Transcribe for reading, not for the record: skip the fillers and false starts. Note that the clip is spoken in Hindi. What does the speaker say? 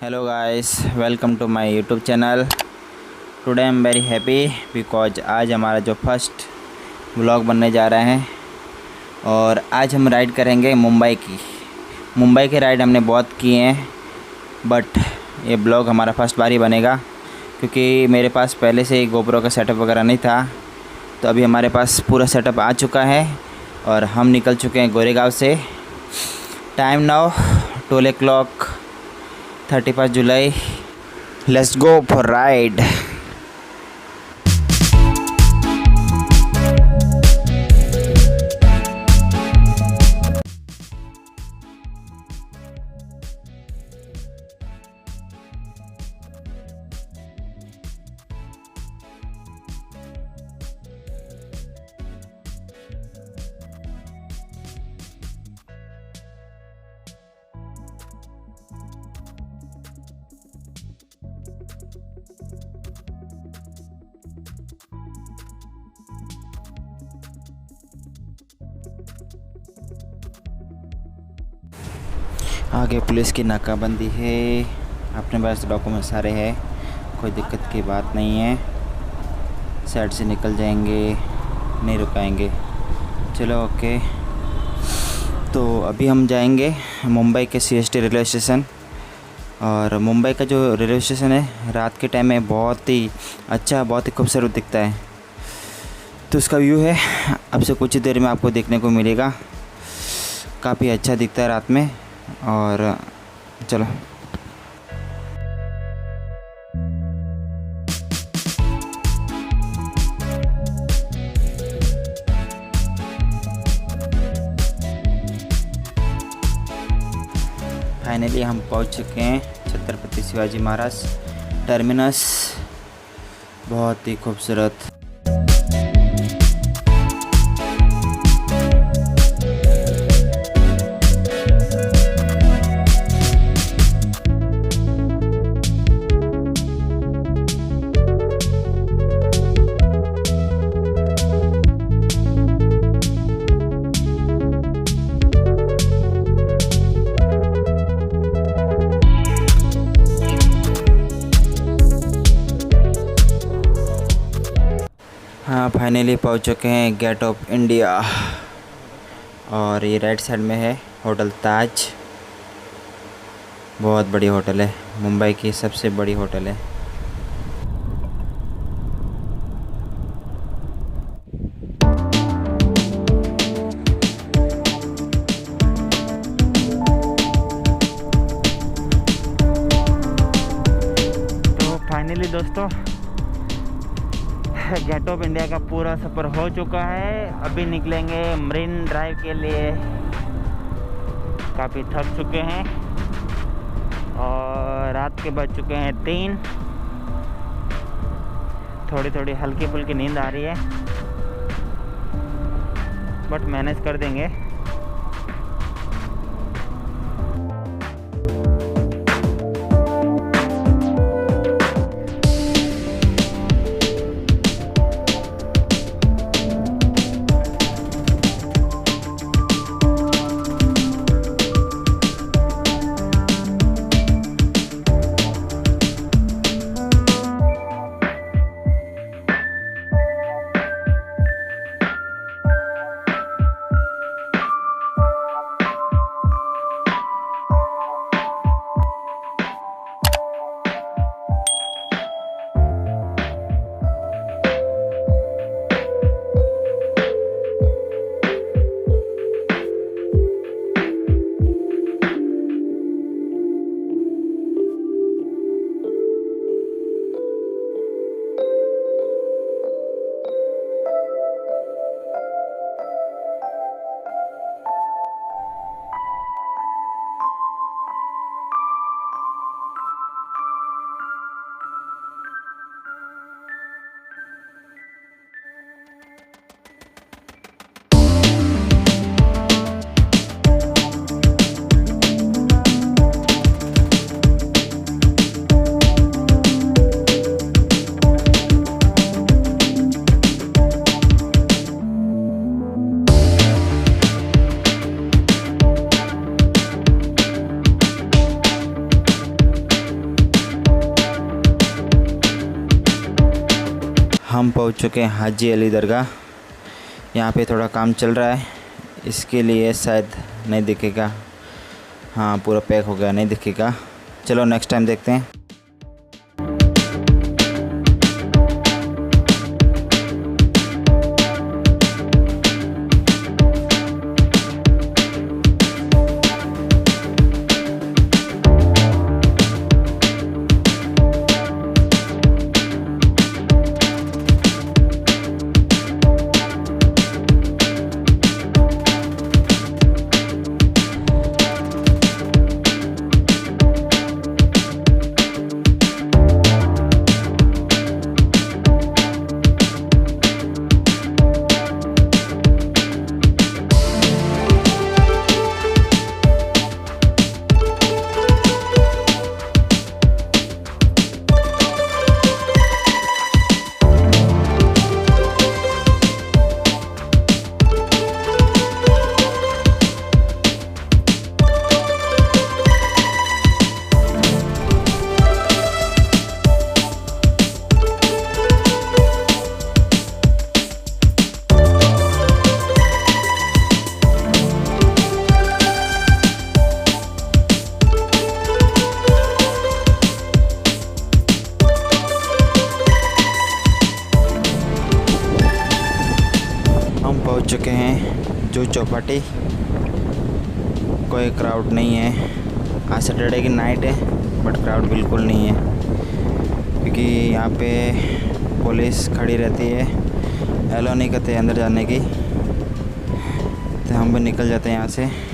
Hello guys, welcome to my YouTube channel. Today I am very happy because आज हमारा जो फर्स्ट व्लॉग बनने जा रहा है और आज हम राइड करेंगे मुंबई की राइड हमने बहुत किए हैं बट ये ब्लॉग हमारा फर्स्ट बार ही बनेगा क्योंकि मेरे पास पहले से ही गोप्रो का सेटअप वगैरह नहीं था। तो अभी हमारे पास पूरा सेटअप आ चुका है और हम निकल चुके हैं गोरेगांव से। Time now 12 o'clock 31 July. Let's go for ride. आगे पुलिस की नाकाबंदी है। अपने पास डॉक्यूमेंट सारे हैं, कोई दिक्कत की बात नहीं है। साइड से निकल जाएंगे, नहीं रुकाएंगे। चलो ओके। तो अभी हम जाएंगे मुंबई के CST रेलवे स्टेशन। और मुंबई का जो रेलवे स्टेशन है रात के टाइम में बहुत ही अच्छा, बहुत ही खूबसूरत दिखता है। तो उसका व्यू है अब से कुछ ही देर में आपको देखने को मिलेगा। काफ़ी अच्छा दिखता है रात में। और चलो फाइनली हम पहुंच चुके हैं छत्रपति शिवाजी महाराज टर्मिनस। बहुत ही खूबसूरत। हाँ फाइनली पहुँच चुके हैं गेट ऑफ इंडिया। और ये राइट साइड में है होटल ताज। बहुत बड़ी होटल है, मुंबई की सबसे बड़ी होटल है। तो फाइनली दोस्तों गेट ऑफ इंडिया का पूरा सफ़र हो चुका है। अभी निकलेंगे मरीन ड्राइव के लिए। काफ़ी थक चुके हैं और रात के बज चुके हैं 3। थोड़ी थोड़ी हल्की फुल्की नींद आ रही है बट मैनेज कर देंगे। हम पहुंच चुके हैं हाजी अली दरगाह। यहाँ पे थोड़ा काम चल रहा है, इसके लिए शायद नहीं दिखेगा। हाँ, पूरा पैक हो गया, नहीं दिखेगा। चलो नेक्स्ट टाइम देखते हैं। पहुंच चुके हैं जूहू चौपाटी। कोई क्राउड नहीं है। आज सैटरडे की नाइट है, बट क्राउड बिल्कुल नहीं है, क्योंकि यहाँ पे पुलिस खड़ी रहती है, एलो नहीं करते अंदर जाने की। तो हम भी निकल जाते हैं यहाँ से।